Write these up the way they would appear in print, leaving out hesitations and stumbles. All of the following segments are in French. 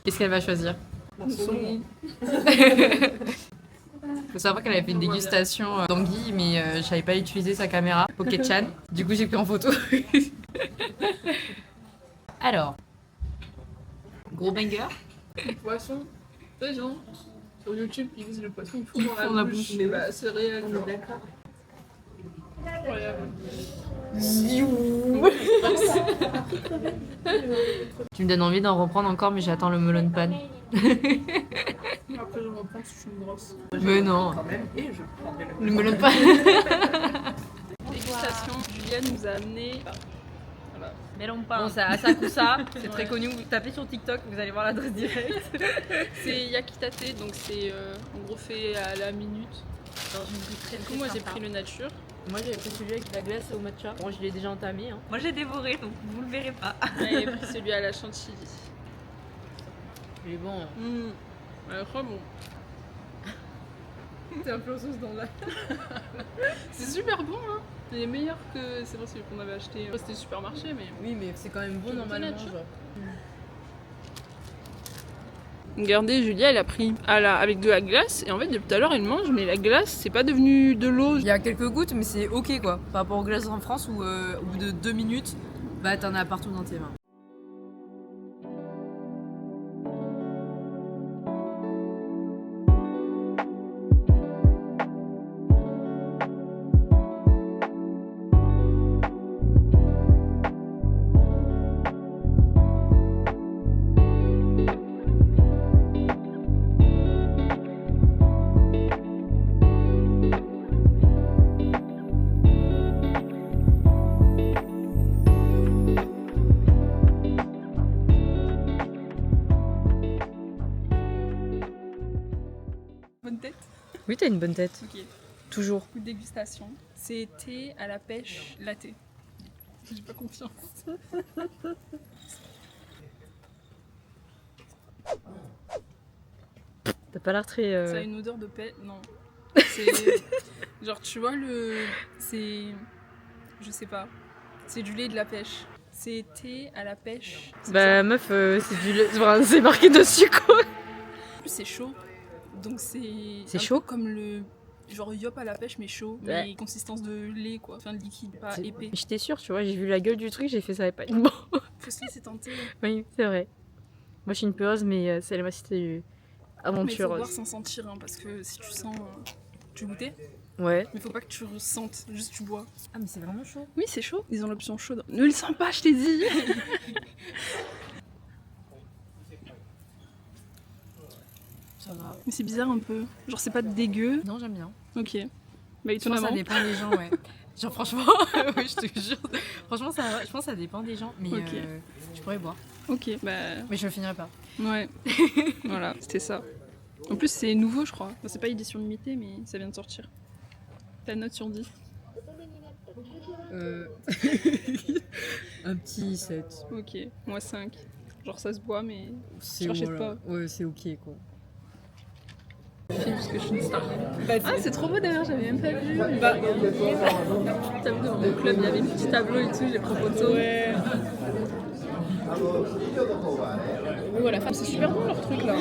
Qu'est-ce qu'elle va choisir? Le saumon. Faut savoir qu'elle avait fait une dégustation d'anguille, mais je savais pas utiliser sa caméra Pocket-chan. Du coup, j'ai pris en photo. Alors, gros banger. Le poisson. Tu sais, genre, sur YouTube, ils disent le poisson, il faut Il dans faut la bouche. Mais bah, c'est réel. On est d'accord. Incroyable. Tu me donnes envie d'en reprendre encore, mais j'attends le melon pan. Après, je reprends si je suis une grosse. Mais non. Quand même, et je prendrai Le melon pan. dégustation. Juliane nous a amené. Voilà. Melon pan. Bon, c'est Asakusa. C'est très connu. Vous tapez sur TikTok, vous allez voir l'adresse directe. C'est yakitate, donc c'est en gros fait à la minute. Dans une rue très Du coup, moi j'ai pris le nature. Moi j'avais pris celui avec la glace au matcha. Bon, je l'ai déjà entamé. Hein. Moi j'ai dévoré, donc vous le verrez pas. J'ai pris celui à la chantilly. Il est bon. Après, bon. C'est un peu aux sauces dans la. C'est super bon, hein. Il est meilleur que c'est pas celui qu'on avait acheté. C'était supermarché, mais. Oui, mais c'est quand même bon Tu normalement. nature. Genre. Regardez, Julia, elle a pris avec de la glace et en fait, depuis tout à l'heure, elle mange, mais la glace, c'est pas devenu de l'eau. Il y a quelques gouttes, mais c'est ok quoi. Par rapport aux glaces en France où au bout de 2 minutes, bah t'en as partout dans tes mains. Bonne tête. Oui, t'as une bonne tête. Ok. Toujours. Coup de dégustation. C'est thé à la pêche latte. J'ai pas confiance. T'as pas l'air très. Ça a une odeur de pêche. Non. C'est. Genre, tu vois, c'est. Je sais pas. C'est du lait de la pêche. C'est thé à la pêche. C'est Bah ça. meuf, c'est du lait. Enfin, c'est marqué dessus quoi. En plus, c'est chaud. Donc, c'est. C'est un chaud peu comme le. Genre yop à la pêche, mais chaud. Ouais. Mais consistance de lait, quoi. Enfin, de liquide, pas C'est- épais. J'étais sûre, tu vois, j'ai vu la gueule du truc, j'ai fait ça va pas être bon. Faut se laisser tenter. Oui, c'est vrai. Moi je suis une peureuse, mais celle-là c'était Mais il faut aventureuse. boire sans sentir, hein, parce que si tu sens. Tu goûtais. Ouais. Mais faut pas que tu ressentes, juste tu bois. Ah, mais c'est vraiment chaud. Oui, c'est chaud. Ils ont l'option chaude. Ne le sens pas, je t'ai dit. Ça va. Mais c'est bizarre un peu. Genre, c'est pas dégueu. Non, j'aime bien. Ok. Bah, Je pense que étonnamment. ça dépend des gens, ouais. Genre franchement, oui, je te jure. Franchement, je pense que ça dépend des gens, mais Ok. je pourrais boire. Ok, bah. Mais je le finirai pas. Ouais. Voilà, c'était ça. En plus, c'est nouveau, je crois. Enfin, c'est pas édition limitée, mais ça vient de sortir. Ta note sur 10. Un petit 7. Ok, moi 5. Genre, ça se boit, mais. C'est Je rachète pas. Ouais, c'est ok quoi. Parce que je suis une star. Ah, c'est trop beau d'ailleurs, j'avais même pas vu. Bah, t'as vu dans mon club, il y avait un petit tableau et tout, j'ai pris photo. Ouais. Mais voilà, c'est super bon leur truc là. こ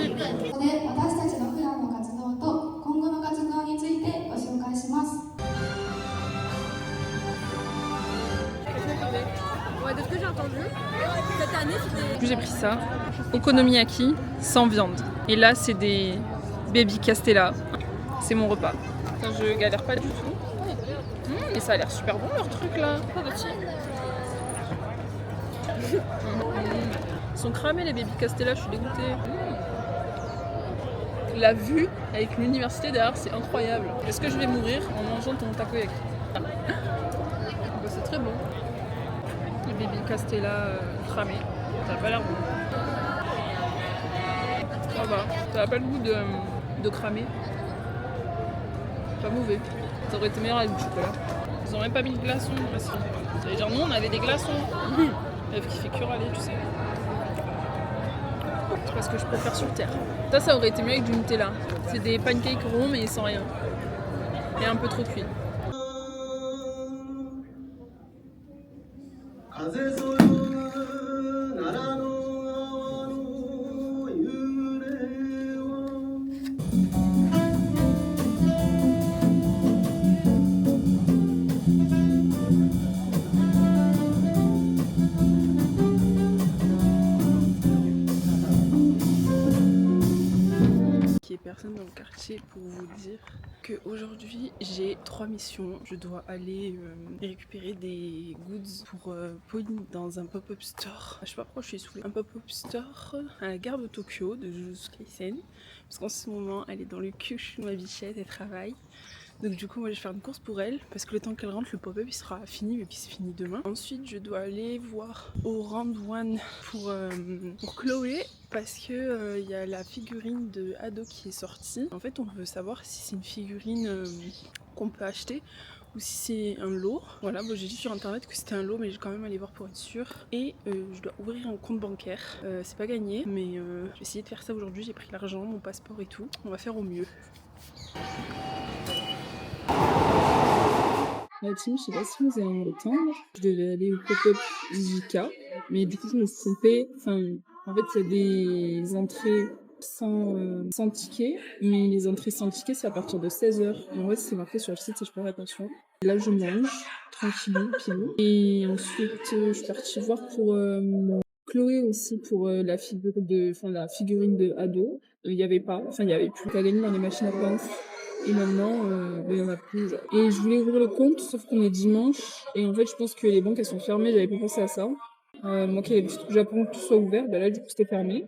こで私たちの普段の活動と今後の活動についてご紹介します。 Ouais, de ce que j'ai entendu, cette année c'était. Du coup, j'ai pris ça. Okonomiyaki sans viande. Et là, c'est des baby castella. C'est mon repas. Enfin, je galère pas du tout. Et ça a l'air super bon leur truc là. Pas petit. Ils sont cramés les baby castella, je suis dégoûtée. La vue avec l'université derrière, c'est incroyable. Est-ce que je vais mourir en mangeant ton takoyaki? Bah, c'est très bon. Les baby castella cramés. Ça a pas l'air bon. Ça va. Ça a pas le goût de cramé. Pas mauvais. Ça aurait été meilleur avec du chocolat. Ils ont même pas mis de glaçons. Parce que... Ça veut dire, nous on avait des glaçons. Meuf qui fait que râler, tu sais. C'est parce que je préfère sur terre. Ça aurait été mieux avec du Nutella. C'est des pancakes ronds mais sans rien. Et un peu trop cuit. 風添う奈良の Qui est personne dans le quartier pour vous dire qu'aujourd'hui j'ai 3 missions. Je dois aller récupérer des goods pour Pauline dans un pop-up store. Je sais pas pourquoi je suis saoulée. Un pop-up store à la gare de Tokyo de Jujutsu Kaisen. Parce qu'en ce moment elle est dans le Kyushu, ma bichette, elle travaille. Donc du coup moi je vais faire une course pour elle parce que le temps qu'elle rentre le pop-up il sera fini mais puis c'est fini demain. Ensuite je dois aller voir au Round One pour Chloé parce que il y a la figurine de Ado qui est sortie. En fait on veut savoir si c'est une figurine qu'on peut acheter ou si c'est un lot. Voilà, bon, j'ai dit sur internet que c'était un lot mais j'ai quand même allé voir pour être sûre. Et je dois ouvrir un compte bancaire. C'est pas gagné mais je vais essayer de faire ça aujourd'hui. J'ai pris l'argent, mon passeport et tout. On va faire au mieux. La team, je sais pas si vous allez m'entendre. Je devais aller au pop-up JK, mais du coup je me suis trompée. Enfin, en fait, il y a des entrées sans ticket, mais les entrées sans ticket, c'est à partir de 16h. En vrai, c'est marqué sur le site et je fais attention. Là, je mange, tranquillou, pilou. Et ensuite, je suis partie voir pour Chloé aussi, pour la figurine de Ado. Il y avait plus qu'à gagner dans les machines à pince. Et maintenant, il y en a plus. Genre. Et je voulais ouvrir le compte, sauf qu'on est dimanche. Et en fait, je pense que les banques, elles sont fermées. J'avais pas pensé à ça. Moi qui avais l'habitude au Japon que tout soit ouvert, bah là, du coup, c'était fermé.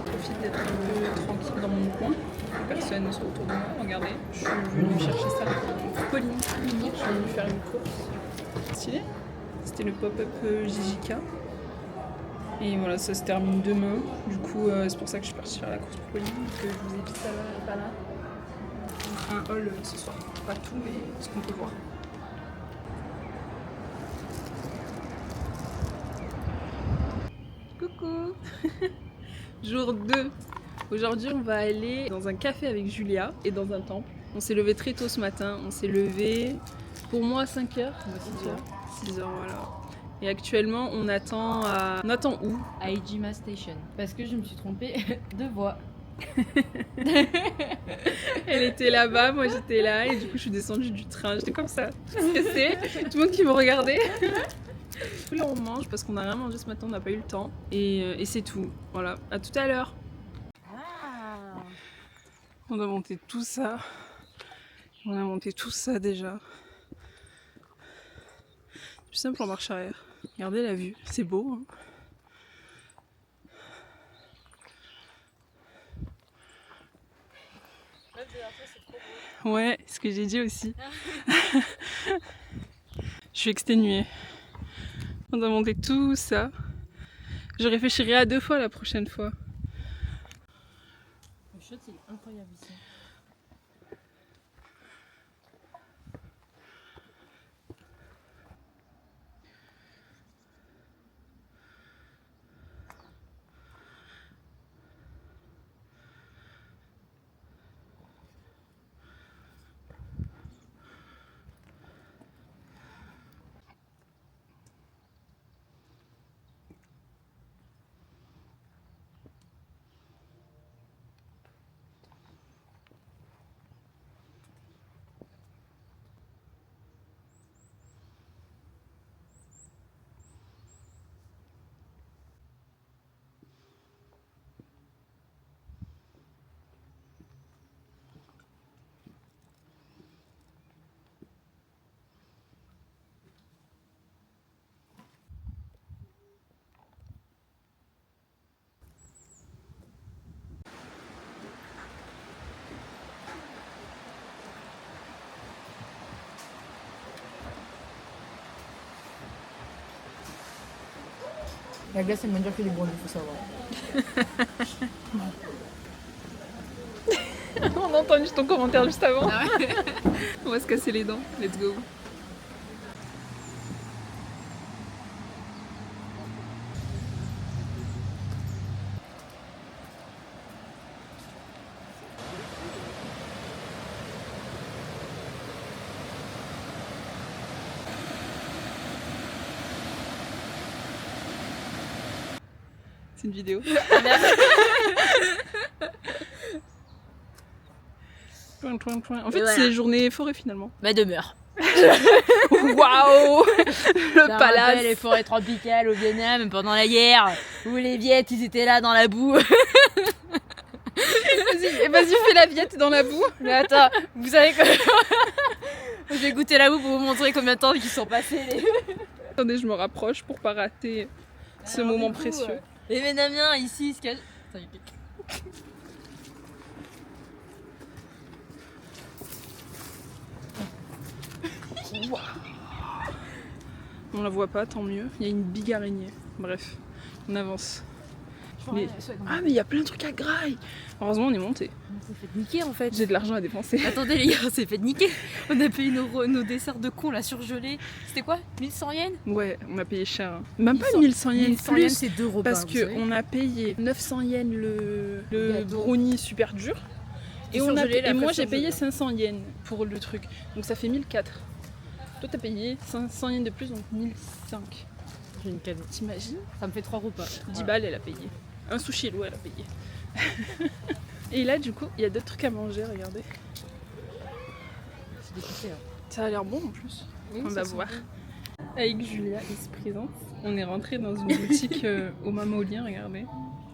Profite d'être un peu tranquille dans mon coin, que personne ne soit autour de moi. Regardez, je suis venue chercher ça pour Pauline. Je suis venue faire une course. Stylé. C'était le pop-up JJK. Et voilà, ça se termine demain. Du coup, c'est pour ça que je suis partie faire la course pour Pauline, que je vous ai dit ça là et pas là. Un haul ce soir. Pas tout, mais ce qu'on peut voir. Coucou. Jour 2. Aujourd'hui, on va aller dans un café avec Julia et dans un temple. On s'est levé très tôt ce matin. On s'est levé, pour moi, à 5h. 6h, voilà. Et actuellement, on attend où? À Ejima Station. Parce que je me suis trompée de voie. Elle était là-bas, moi j'étais là. Et du coup, je suis descendue du train. J'étais comme ça, stressée. Tout le monde qui me regardait. Là, on mange parce qu'on n'a rien mangé ce matin, on n'a pas eu le temps. Et c'est tout. Voilà, à tout à l'heure. On a monté tout ça. On a monté tout ça déjà. C'est plus simple en marche arrière. Regardez la vue, c'est beau. Hein. Ouais, ce que j'ai dit aussi. Je suis exténuée. On a monté tout ça. Je réfléchirai à 2 fois la prochaine fois. Le shot, il est incroyable ici. La glace est moins dure que les brownies, il faut savoir. On a entendu ton commentaire juste avant. Ah ouais. On va se casser les dents. Let's go. C'est une vidéo. En fait, Voilà. c'est journée forêt finalement. Ma demeure. Waouh. Le Ça palace. rappelle les forêts tropicales au Vietnam pendant la guerre où les Viettes ils étaient là dans la boue. Vas-y, fais la viette dans la boue. Mais attends, vous savez que je vais goûter la boue pour vous montrer combien de temps ils sont passés. Attendez, je me rapproche pour pas rater ce moment précieux. Les Vietnamiens ici se cachent. Attends, il pique. On la voit pas, tant mieux. Il y a une big araignée. Bref, on avance. Mais... Ah mais il y a plein de trucs à graille. Heureusement on est monté. On s'est fait niquer en fait. J'ai de l'argent à dépenser. Attendez les gars, on s'est fait niquer. On a payé nos desserts de cons là surgelés. C'était quoi 1100 yens? Ouais, on a payé cher. Hein. Même pas 1100 1100 yens 1100 plus. yens c'est 2 repas. Parce vous savez. qu'on a payé 900 yens le Gâteau. brownie super dur. Et, Surgelé, la et moi fraise j'ai payé surgelée. 500 yens pour le truc. Donc ça fait 1004. Toi t'as payé 500 yens de plus, donc 1005. J'ai une canne. T'imagines? Ça me fait 3 repas. 10 balles elle a payé. Un sushi elle a payé. Et là du coup il y a d'autres trucs à manger, regardez. J'ai découpé. Ça a l'air bon en plus. On va voir. Avec Julia ici présente, on est rentré dans une boutique au Mamolien, regardez.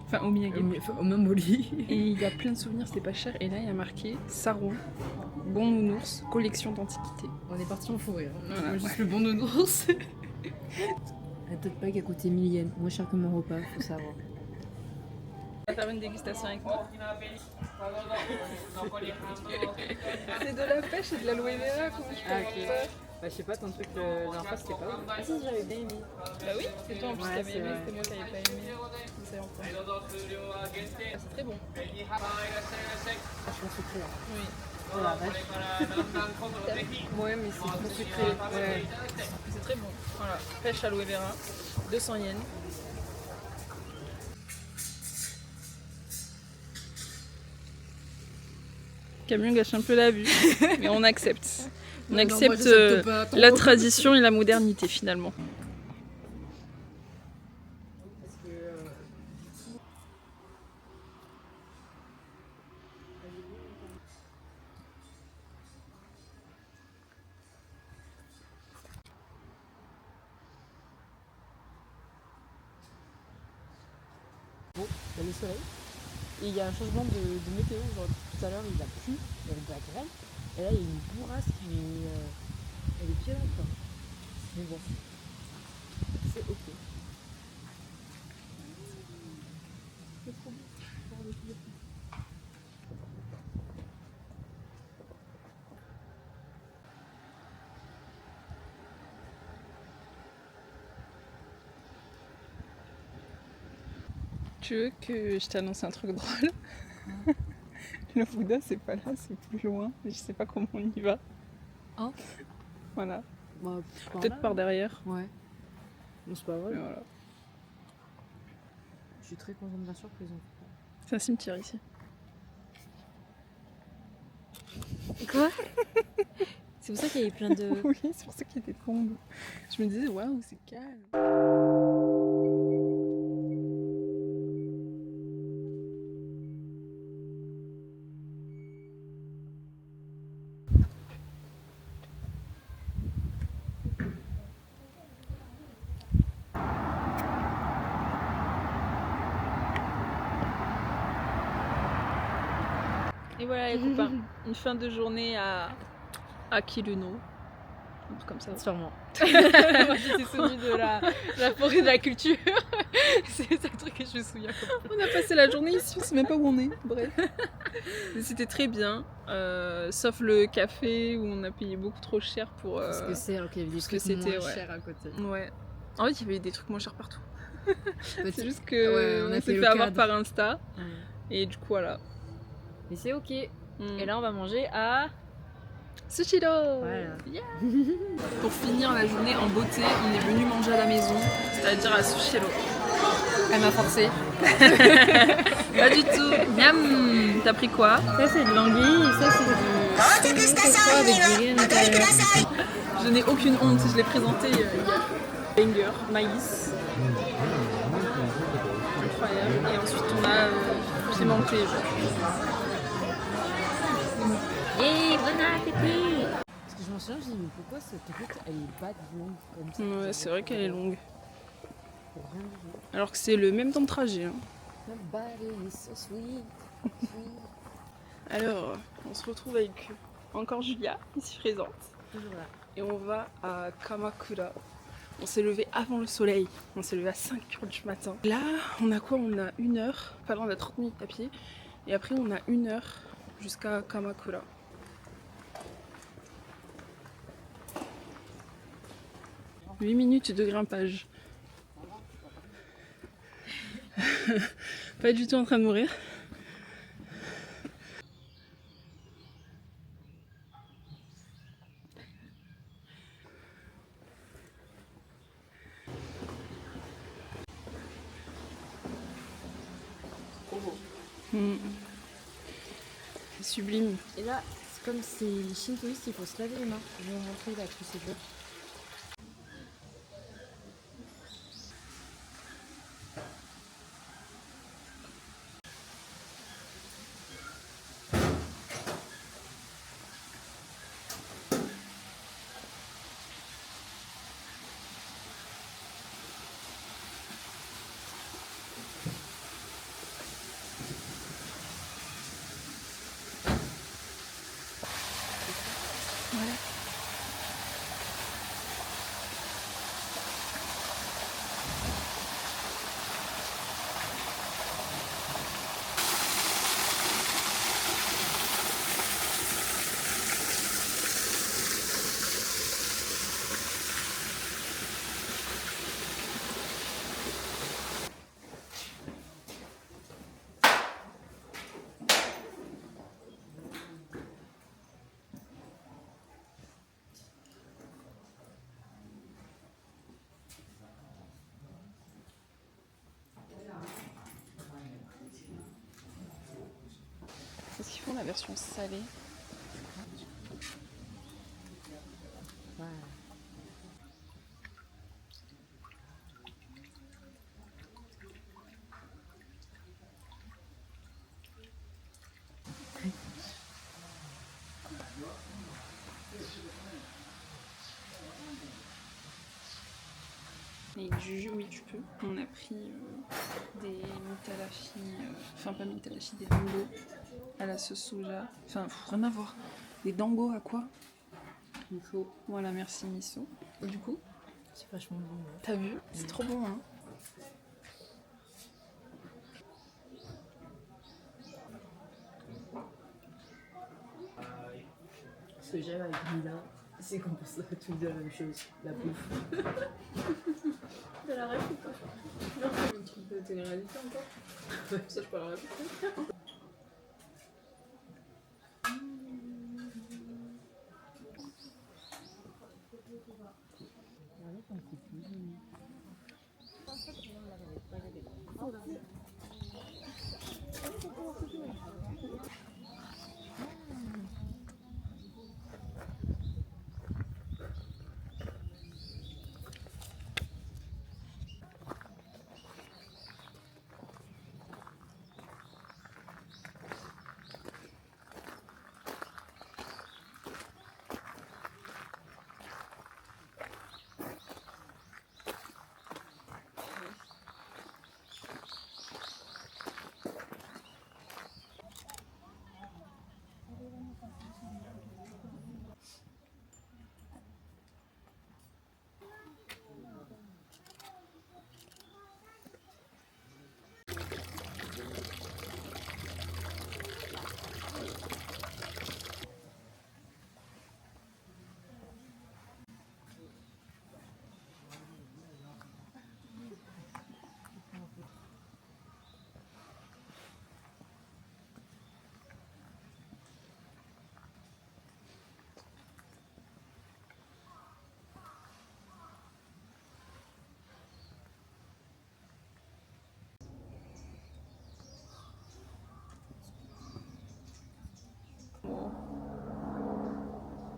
Enfin au Miyagi. Au même au lit. Et il y a plein de souvenirs, c'était pas cher. Et là il y a marqué Sarron, bon nounours, collection d'antiquités. On est parti en forêt. Voilà. Juste le bon nounours. La tote bag a coûté 1000 yens. Moins cher que mon repas, faut savoir. On va faire une dégustation avec moi. C'est de la pêche et de l'aloe vera, comment je peux Ah, avoir ok. ça? Bah, je sais pas, ton truc la dernière fois c'était pas ouf. Ah si, j'avais bien aimé. Bah oui, c'est toi en plus Ouais, qui avais c'est aimé, vrai. c'était moi qui avais pas aimé. C'est en fait. Ah, c'est très bon. Vachement sucré. Hein. Oui. Oh la vache. Ouais, mais c'est trop sucré. Ouais. C'est très bon. Voilà, pêche aloe vera, 200 yens. Camion gâche un peu la vue, mais on accepte. On accepte la tradition et la modernité finalement. Bon, il y a le soleil. Et il y a un changement de météo. Genre, tout à l'heure, il a plu, il y avait de la grêle. Et là, il y a une bourrasque, mais elle est violente, quoi. Mais bon, c'est ok. C'est trop beau. Tu veux que je t'annonce un truc drôle? Le Bouddha, c'est pas là, c'est plus loin. Je sais pas comment on y va. Oh. Voilà. Bah, Peut-être par derrière. Ouais. Bon, c'est pas vrai. Mais voilà. Je suis très contente de la surprise. C'est un cimetière ici. Quoi? C'est pour ça qu'il y avait plein de... Oui, c'est pour ça qu'il était tombé. Je me disais, waouh, c'est calme. Et voilà les copains, une fin de journée à Kiluno. Un truc comme ça. Sûrement. Moi, j'étais celui de la forêt de la culture. C'est un truc que je me souviens. On a passé la journée ici, on sait même pas où on est. Bref. Mais c'était très bien, sauf le café où on a payé beaucoup trop cher pour. Parce que c'est, alors qu'il y avait des parce que trucs c'était, moins ouais. chers à côté. Ouais. En fait, il y avait des trucs moins chers partout. C'est Petit- juste que Ouais, on a on fait s'est le fait avoir cadre. par Insta Ouais. et du coup voilà. Mais c'est ok. Mm. Et là, on va manger à... Sushiro. Voilà. Yeah. Pour finir la journée en beauté, on est venu manger à la maison, c'est-à-dire à Sushiro. Elle m'a forcé. Pas du tout. Miam. T'as pris quoi? Ça, c'est de l'anguille et ça, c'est du... avec du riz à l'intérieur. Je n'ai aucune honte, je l'ai présenté il y a Banger, maïs. Incroyable. Et ensuite on a pimenté. Et bon appétit. Parce que je m'en souviens, je dis mais pourquoi cette route elle est pas longue comme ça? Ouais, c'est vrai qu'elle est longue. Pour rien du tout. Alors que c'est le même temps de trajet. Hein. Nobody is so sweet, sweet. Alors, on se retrouve avec encore Julia, ici présente. Toujours là. Et on va à Kamakura. On s'est levé avant le soleil. On s'est levé à 5h du matin. Là, on a quoi? On a 1 heure. Enfin là, on a 30 minutes à pied. Et après, on a 1 heure jusqu'à Kamakura. « 8 minutes de grimpage. » Pas du tout en train de mourir. C'est sublime. Et là, c'est comme c'est les shintoïstes, il faut se laver les mains. Je vais vous montrer là tous ces blocs. Voilà. Est-ce qu'ils font la version salée? Voilà. Avec du jus, oui, tu peux. On a pris des mitalashi, enfin pas mitalashi, des dango à la sauce soja. Enfin, rien à voir. Des dango à quoi? Miso. Voilà, merci miso. Et du coup, C'est vachement bon. Ouais. t'as vu? C'est trop bon, hein? Ce que j'aime avec Mila, c'est qu'on pense à tout dire la même chose, la bouffe. De la rajouter. Non, c'est un truc de télé-réalité encore. Ça, je peux la rajouter.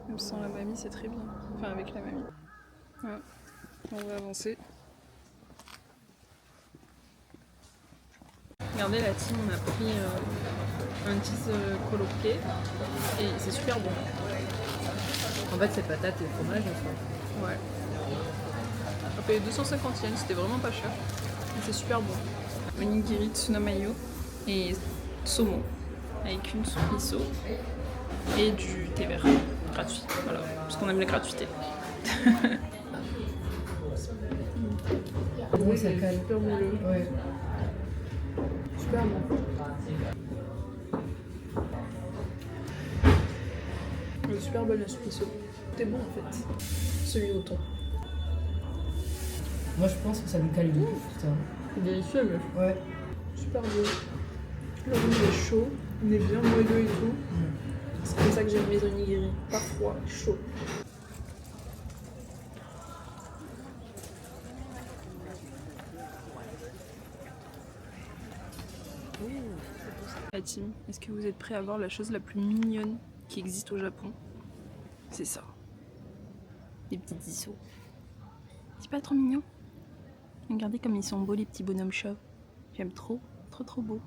Même sans la mamie, c'est très bien. Enfin, avec la mamie. Ouais. On va avancer. Regardez la team, on a pris un cheese coloqué et c'est super bon. En fait, c'est patates et fromage. Enfin. Ouais. On a payé 250 yens, c'était vraiment pas cher. Et c'est super bon. Onigiri tuna mayo et saumon avec une soupe miso et du thé vert gratuit. Voilà, parce qu'on aime la gratuité. Oui, ça cale. Super moelleux. Ouais. Super bon. Super bonne la soupe miso. C'était bon en fait. Celui au thon. Moi, je pense que ça me cale beaucoup, putain. C'est délicieux, mais Ouais. super bon. Le riz il est chaud, il est bien moelleux et tout. C'est comme ça que j'aime mes onigiri. Pas froid, chaud. La team, est-ce que vous êtes prêts à voir la chose la plus mignonne qui existe au Japon? C'est ça. Les petits dissous. C'est pas trop mignon? Regardez comme ils sont beaux les petits bonhommes chauves. J'aime trop, trop trop beau.